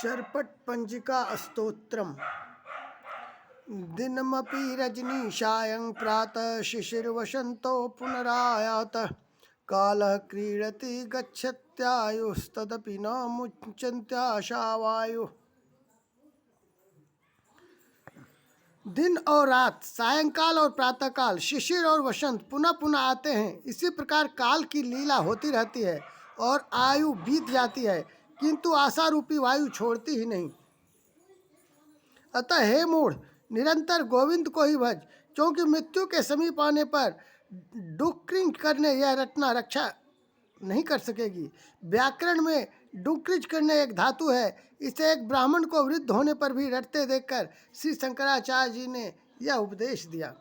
शर्पट पंजिका स्तोत्रम। दिनमपि रजनीशायं प्रातः शिशिरवसन्तो पुनरायातः कालः क्रीडति गच्छत्यायुस्तदपि न मुच्यन्त्याशावायुः। दिन और रात, सायंकाल और प्रातःकाल, शिशिर और वसंत पुनः पुनः आते हैं। इसी प्रकार काल की लीला होती रहती है और आयु बीत जाती है, किंतु आशा रूपी वायु छोड़ती ही नहीं। अतः हे मूढ़, निरंतर गोविंद को ही भज, क्योंकि मृत्यु के समीप आने पर डुक्रिंच करने यह रटना रक्षा नहीं कर सकेगी। व्याकरण में डुक्रिंच करने एक धातु है। इसे एक ब्राह्मण को वृद्ध होने पर भी रटते देखकर श्री शंकराचार्य जी ने यह उपदेश दिया।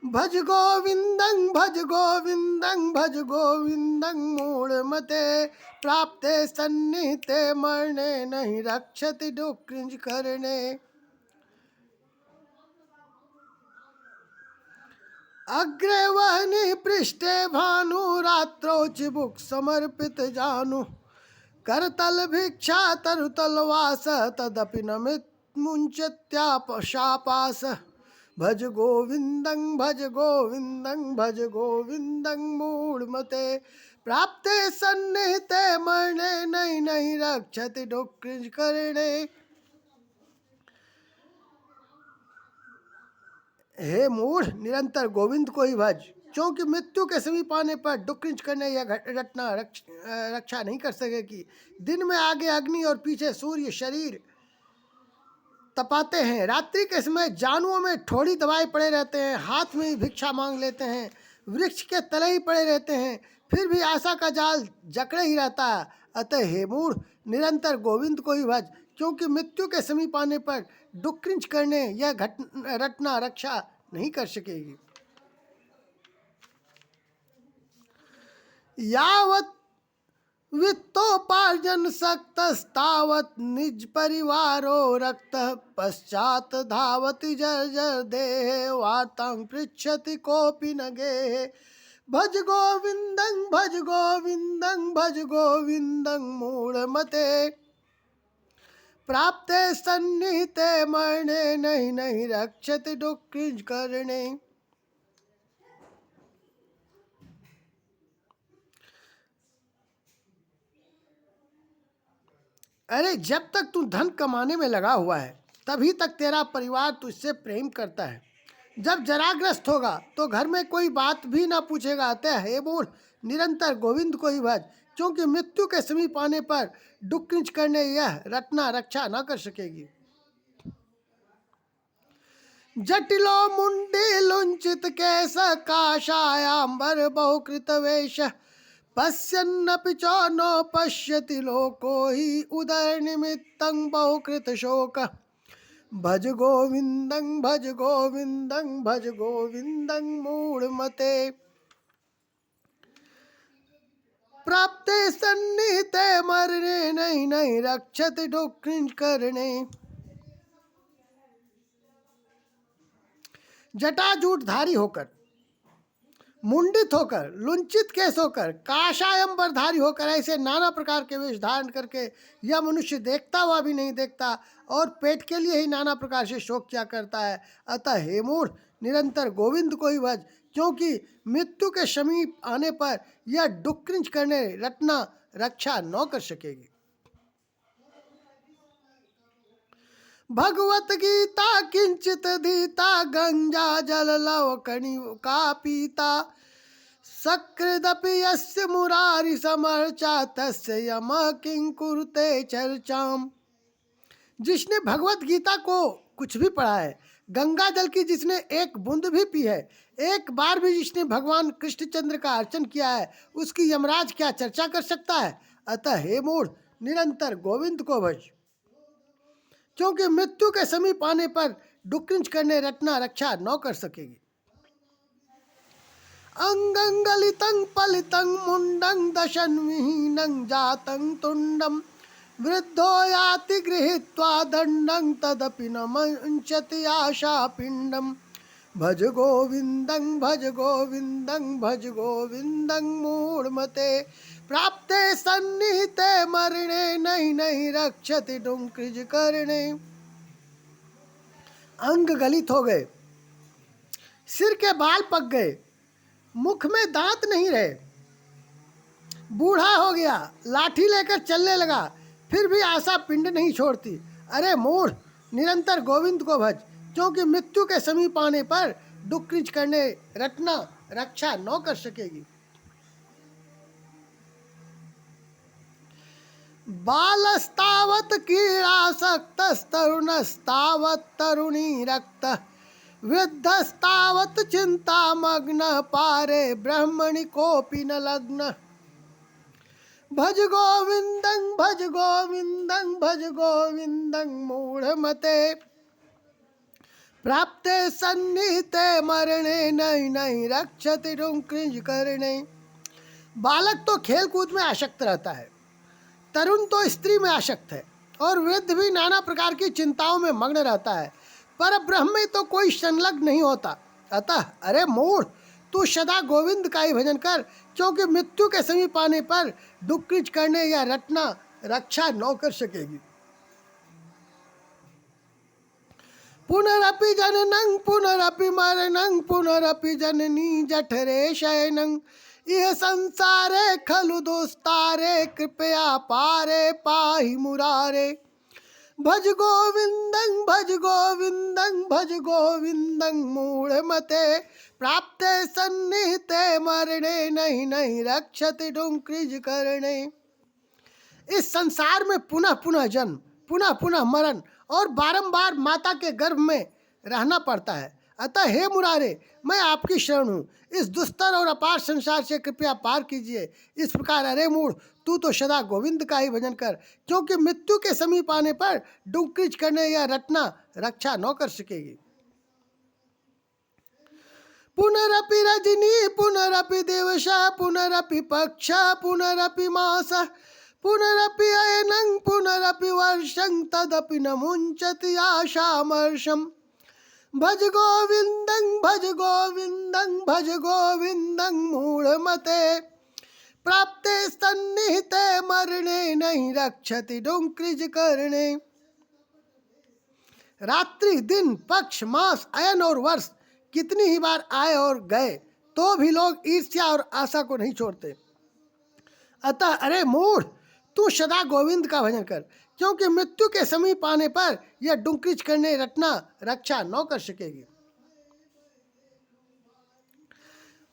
भज गोविंदं भज गोविंदं भज गोविंदं मूढ़मते प्राप्ते सन्निहिते मरणे नहीं रक्षति डुक्रिंच करणे। अग्रे वहनि पृष्ठे भानु रात्रो चिबुक समर्पित जानु करतल भिक्षा तरुतल वास तदपि न मुंचत्यापशापास। भज गोविंदं भज गोविंदं भज गोविंदं मूढ़मते प्राप्ते सन्निहिते मरणे नहीं नहीं रक्षति डुक्रिंच करणे। हे मूढ़, निरंतर गोविंद को ही भज, क्योंकि मृत्यु के समीप आने पर डुक्रिंच करने या रटना रक्षा नहीं कर सकेगी। दिन में आगे अग्नि और पीछे सूर्य शरीर तपाते हैं। रात्रि के समय जानुओं में ठोड़ी दबाए पड़े रहते हैं, हाथ में ही भिक्षा मांग लेते हैं, वृक्ष के तले ही पड़े रहते हैं, फिर भी आशा का जाल जकड़े ही रहता है। अतः हे मूढ़, निरंतर गोविंद को ही भज, क्योंकि मृत्यु के समीप आने पर डुक्रिंच करने यह रटना रक्षा नहीं कर सकेगी। यावत वित्तोपार्जन सक्तस्तावत निज परिवारो रक्त पश्चात धावति जर्जर देह वार्तां पृच्छति कोपि न गेह। भज गोविंदं भज गोविंदं भज गोविंदं मूढ़मते प्राप्ते सन्निहिते मरणे नहीं नहीं रक्षति डुक्रिंच करणे। अरे, जब तक तू धन कमाने में लगा हुआ है तभी तक तेरा परिवार तुझसे प्रेम करता है। जब जराग्रस्त होगा तो घर में कोई बात भी ना पूछेगा। अतः हे मूढ़, निरंतर गोविंद को ही भज, क्योंकि मृत्यु के समीप आने पर डुक्रिंच करने यह रटना रक्षा न कर सकेगी। जटिलो मुंडी लुंचित केश काषायांबर बहुकृत वेश पश्यन्नपि च न पश्यति लोको हि उदर निमित्तं बहुकृत शोक। भज गोविंदं भज गोविंदं भज गोविंदं मूढ़मते प्राप्ते सन्निहिते मरणे नहीं नहीं रक्षति डुक्रिंच करणे। जटाजूटधारी होकर, मुंडित होकर, लुंचित केस होकर, काषायंबरधारी होकर, ऐसे नाना प्रकार के वेश धारण करके यह मनुष्य देखता हुआ भी नहीं देखता और पेट के लिए ही नाना प्रकार से शोक किया करता है। अतः हे मूढ़, निरंतर गोविंद को ही भज, क्योंकि मृत्यु के समीप आने पर यह डुक्रिंच करने रटना रक्षा न कर सकेगी। भगवत गीता किंचित धीता गंजा जल लव कणि का पीता सकृदपि यस्य मुरारि समर्चा तस्य यम किं कुरुते चर्चाम। जिसने भगवत गीता को कुछ भी पढ़ा है, गंगा जल की जिसने एक बूंद भी पी है, एक बार भी जिसने भगवान कृष्णचंद्र का अर्चन किया है, उसकी यमराज क्या चर्चा कर सकता है। अतः हे मूढ़, निरंतर गोविंद को भज, क्योंकि मृत्यु के समीप आने पर डुक्रिंच करने रटना रक्षा न कर सकेगी। अंगंगलितं पलितं मुंडं दशनविहीनं जातं तुंडं वृद्धो याति गृहीत्वा दंडं तदपि न मुंचति आशा पिंडम। भज गोविंदं भज गोविंदं भज गोविंदं मूढ़मते प्राप्ते सन्निहिते मरणे नहीं नहीं रक्षति डुंकृज करणे। अंग गलित हो गए, सिर के बाल पक गए, मुख में दांत नहीं रहे, बूढ़ा हो गया, लाठी लेकर चलने लगा, फिर भी आशा पिंड नहीं छोड़ती। अरे मूढ़, निरंतर गोविंद को भज, क्योंकि मृत्यु के समीप आने पर डुक्रिच करने रटना रक्षा न कर सकेगी। बालस्तावत क्रीडासक्तस्तरुणस्तावत तरुणी रक्तः वृद्धस्तावत चिंतामग्न पारे ब्रह्मणि कोऽपि न लग्न। भज गोविंदं भज गोविंदं भज गोविंदं मूढ़मते प्राप्ते सन्निहिते मरणे नहीं नहीं रक्षति डुंकृज करणे। बालक तो खेल कूद में आसक्त रहता है, तरुण तो स्त्री में आसक्त है, और वृद्ध भी नाना प्रकार की चिंताओं में मग्न रहता है, पर ब्रह्म में तो कोई संलग्न नहीं होता। अतः अरे मूढ़, तू सदा गोविंद का ही भजन कर, क्योंकि मृत्यु के समीप आने पर डुक्रिच करने या रटना रक्षा न कर सकेगी। पुनरपि जननं पुनरपि मरणं पुनरपि जननी जठरे शयनं इह संसारे खलु दुस्तारे कृपया पारे पाहि मुरारे। भज गोविंदं भज गोविंदं भज गोविंदं मूढ़मते प्राप्ते सन्निहिते मरणे नहीं नहीं रक्षति डुंकृज करणे। इस संसार में पुनः पुनः जन्म, पुनः पुनः मरण और बारंबार माता के गर्भ में रहना पड़ता है। अतः हे मुरारे, मैं आपकी शरण हूँ, इस दुस्तर और अपार संसार से कृपया पार कीजिए। इस प्रकार अरे मूढ़, तू तो सदा गोविंद का ही भजन कर, क्योंकि मृत्यु के समीप आने पर डुंकृच करने या रटना रक्षा न कर सकेगी। पुनरपि रजनी पुनरपि दिवस पुनरपि पक्ष पुनरपि मास पुनरपि अयनं पुनरपि वर्षं तदपि न मुञ्चति आशामर्षम्। भज गोविंदं भज गोविंदं भज गोविंदं मूढ़मते प्राप्ते सन्निहिते मरणे नहीं रक्षति डुंकृज करणे। रात्रि दिन पक्ष मास अयन और वर्ष कितनी ही बार आए और गए, तो भी लोग ईर्ष्या और आशा को नहीं छोड़ते। अतः अरे मूढ़, तू सदा गोविंद का भजन कर, क्योंकि मृत्यु के समीप आने पर यह डुंकृच करने रटना रक्षा न कर सकेगी।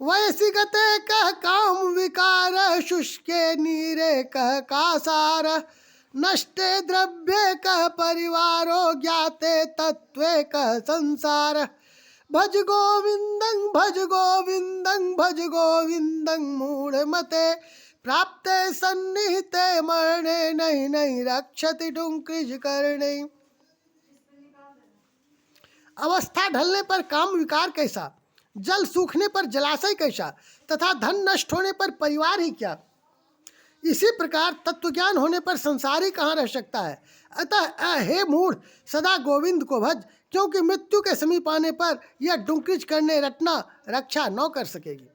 वैसी गते कह काम विकार शुष्के नीरे कह कासार नष्टे द्रव्ये कह परिवारो ज्ञाते तत्वे कह संसार। भज गोविंदं भज गोविंदं भज गोविंदं मूढ़मते प्राप्ते सन्निहिते मरणे नहीं नहीं रक्षति डुंकृज करणे। अवस्था ढलने पर काम विकार कैसा, जल सूखने पर जलाशय कैसा, तथा धन नष्ट होने पर परिवार ही क्या, इसी प्रकार तत्वज्ञान होने पर संसारी कहाँ रह सकता है। अतः हे मूढ़, सदा गोविंद को भज, क्योंकि मृत्यु के समीप आने पर यह डुंकृच करने रटना रक्षा न कर सकेगी।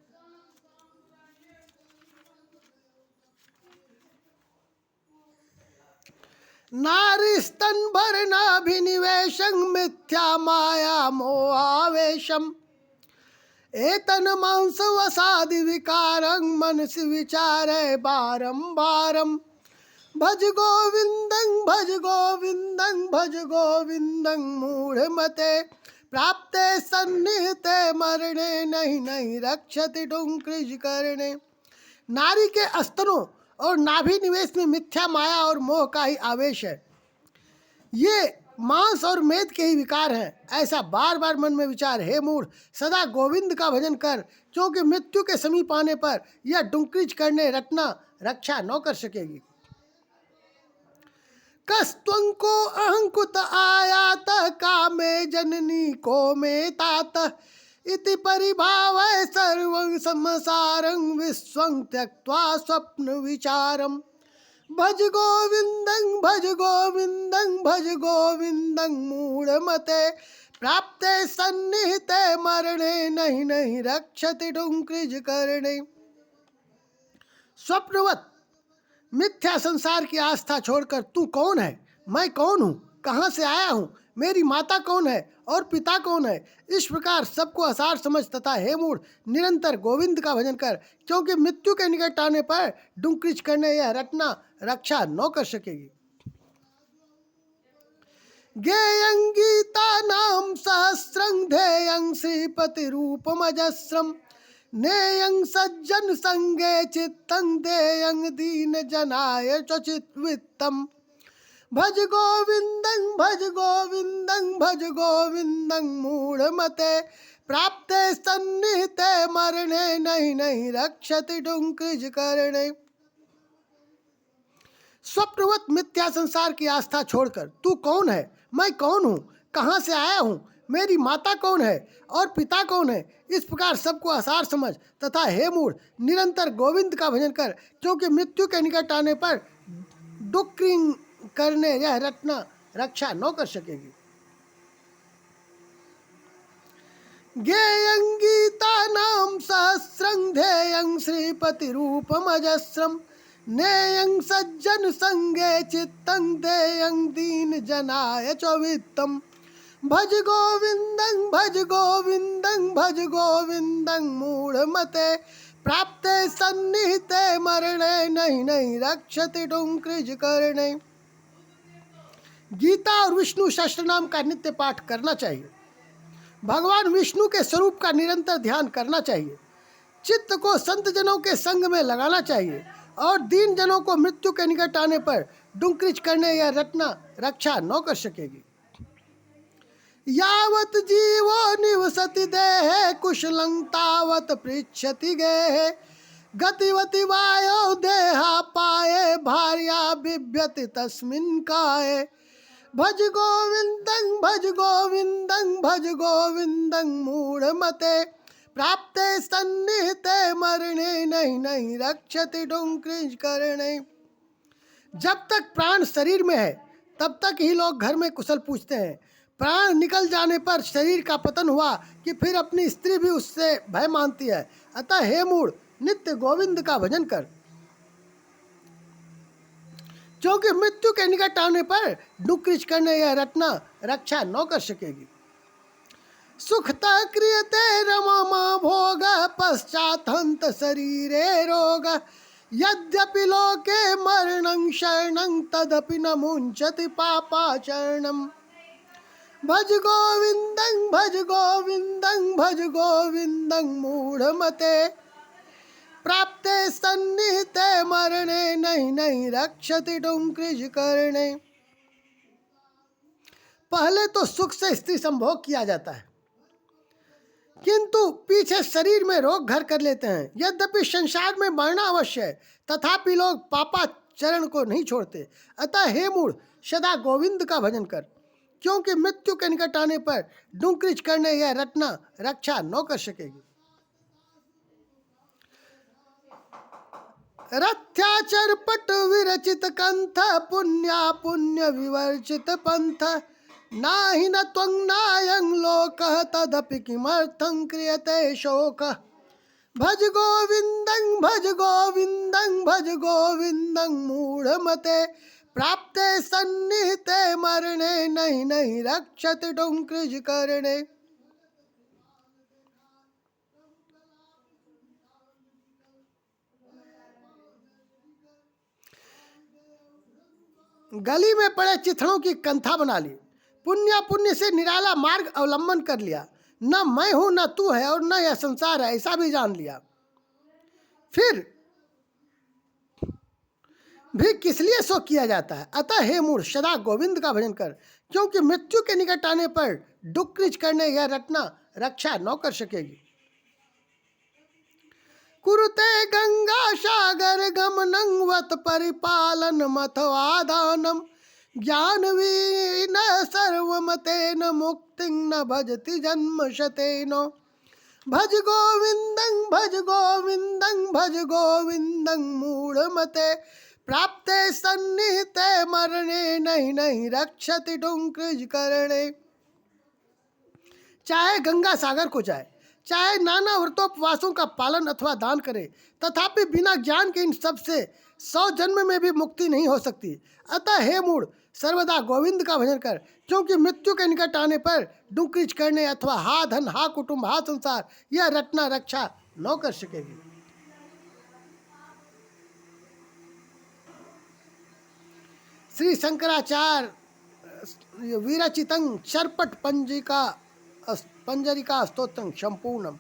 नारीस्तन भरनाभिनिवेशं मिथ्या माया मोहावेशम एतन मांस वसादि विकारं मनसि विचारे बारंबारम। भज गोविंदं भज गोविंदं भज गोविंदं मूढ़मते प्राप्ते सन्निहिते मरणे नहीं नहीं रक्षति डुंकृज करणे। नारी के स्तनों और नाभि निवेश में मिथ्या माया और मोह का ही आवेश है, ये मांस और मेद के ही विकार हैं, ऐसा बार बार मन में विचार। हे मूढ़, सदा गोविंद का भजन कर, क्योंकि मृत्यु के समीप आने पर यह डुंकृच करने रटना रक्षा न कर सकेगी। कस्त्वंको अहंकुत आयात कामे जननी को में तात इति परिभावय सर्वं संसारं विश्वं त्यक्त्वा स्वप्न विचारम। भज गोविंदं भज गोविंदं भज गोविंदं मूढ़मते प्राप्ते सन्निहिते मरणे नहीं नहीं रक्षति डुंकृज करणे। स्वप्नवत मिथ्या संसार की आस्था छोड़कर तू कौन है, मैं कौन हूँ, कहाँ से आया हूँ, मेरी माता कौन है और पिता कौन है, इस प्रकार सबको असार समझ तथा हे मूढ़ निरंतर गोविंद का भजन कर, क्योंकि मृत्यु के निकट आने पर डुंकृच करने यह रटना रक्षा न कर सकेगी। ज्ञेयं गीता नाम सहस्रं ध्येयं श्रीपति रूपमजस्रम नेयं सज्जन संगे चित्तं देयं दीन जनाय चित्वित्तम। भज गोविंदं भज गोविंदं भज गोविंदं मूढ़मते प्राप्ते सन्निहिते मरणे नहीं नहीं रक्षति डुंकृज करणे। स्वप्नवत मिथ्या संसार की आस्था छोड़कर तू कौन है, मैं कौन हूँ, कहाँ से आया हूँ, मेरी माता कौन है और पिता कौन है, इस प्रकार सबको असार समझ तथा हे मूढ़ निरंतर गोविंद का भजन कर, क्योंकि मृत्यु के निकट आने पर डुक्रिंग करने यह रटना रक्षा न कर सकेगी। ज्ञेयं गीता नाम सहस्रं ध्येयं श्रीपति रूपमजस्रम नेयं सज्जन संगे चित्तं देयं दीन जनाय च वित्तम। भज गोविंदं भज गोविंदं भज गोविंदं मूढ़मते प्राप्ते सन्निहिते मरणे नहीं नहीं रक्षति डुंकृज करणे। गीता और विष्णु सहस्त्र नाम का नित्य पाठ करना चाहिए, भगवान विष्णु के स्वरूप का निरंतर ध्यान करना चाहिए, चित्त को संत जनों के संग में लगाना चाहिए और दीन जनों को मृत्यु के निकट आने पर डुंकृच करने या रटना रक्षा न कर सकेगी। यावत जीवो निवसति देहे कुशलं तावत पृच्छति गेहे गतिवति वायो देहा पाए भार्या बिभ्यति तस्मिन् काये। भज गोविंदं भज गोविंदं भज गोविंदं मूढ़मते प्राप्ते सन्निहिते मरणे नहीं नहीं रक्षति डुंकृज करणे। जब तक प्राण शरीर में है तब तक ही लोग घर में कुशल पूछते हैं, प्राण निकल जाने पर शरीर का पतन हुआ कि फिर अपनी स्त्री भी उससे भय मानती है। अतः हे मूढ़ नित्य गोविंद का भजन कर, क्योंकि मृत्यु के निकट आने पर डुंकृच करने यह रटना रक्षा न कर सकेगी। सुखता क्रियते रमा भोग पश्चात हंत शरीरे रोग यद्यपि लोके मरणं शरणं तदपि न मुंचति पापाचरणम्। भज गोविंदं भज गोविंदं भज गोविंदं मूढ़मते प्राप्ते सन्निहिते मरणे नहीं नहीं रक्षति डुंकृज करणे। पहले तो सुख से स्त्री संभोग किया जाता है, किंतु पीछे शरीर में रोग घर कर लेते हैं। यद्यपि संसार में मरना अवश्य है, तथापि लोग पापाचरण को नहीं छोड़ते। अतः हे मूढ़ सदा गोविंद का भजन कर, क्योंकि मृत्यु के निकट आने पर डुंकृच करने यह रटना रक्षा न कर सकेगी। रथ्याचर पट विरचित कंथ पुण्या पुण्य विवर्जित पंथ नाहि न त्वं नायं लोकः तदपि किमर्थं क्रियते शोकः। भज गोविंदं भज गोविंदं भज गोविंदं मूढ़मते प्राप्ते सन्निहिते मरणे नहीं नहीं रक्षति डुंकृज करणे। गली में पड़े चिथड़ों की कंथा बना ली, पुण्य पुण्य से निराला मार्ग अवलंबन कर लिया, न मैं हूं न तू है और न यह संसार है ऐसा भी जान लिया, फिर भी किस लिए सो किया जाता है। अतः हे मूढ़ सदा गोविंद का भजन कर, क्योंकि मृत्यु के निकट आने पर डुंकृच करने यह रटना रक्षा न कर सकेगी। कुरुते गंगा सागर गमनं वत परिपालन मथवादानम ज्ञान वीन सर्वमतेन मुक्तिं न भजति जन्म शतेन। भज गोविंदं भज गोविंदं भज गोविंदं मूढ़मते प्राप्ते सन्निहिते मरणे नहीं नहीं रक्षति डुंकृज करणे। चाहे गंगा सागर को जाए, चाहे नाना व्रतोपवासों का पालन अथवा दान करे, तथापि बिना ज्ञान के इन सब से 100 जन्म में भी मुक्ति नहीं हो सकती। अतः हे मूढ़, सर्वदा गोविंद का भजन कर, क्योंकि मृत्यु के निकट आने पर डुक्रीच करने अथवा हा धन, हा कुटुंब, हा संसार, यह रटना रक्षा न कर सकेगी। श्री शंकराचार्य विरचितं शर्पट पंजिका स्तोत्रं संपूर्णम।